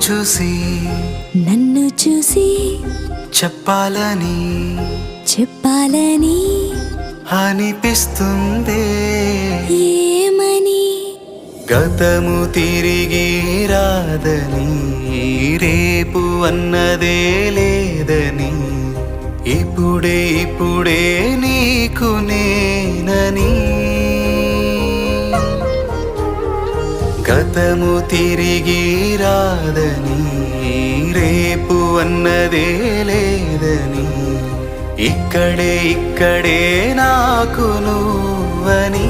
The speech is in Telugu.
చూసి నన్ను చూసి చెప్పాలని అనిపిస్తుందే. ఏమని? గతము తిరిగి రాదని, రేపు అన్నదే లేదని, ఇప్పుడే నీకు నేనని. గతము తిరిగి రాదని, రేపు అన్నదే లేదని, ఇక్కడే నాకు నువ్వని.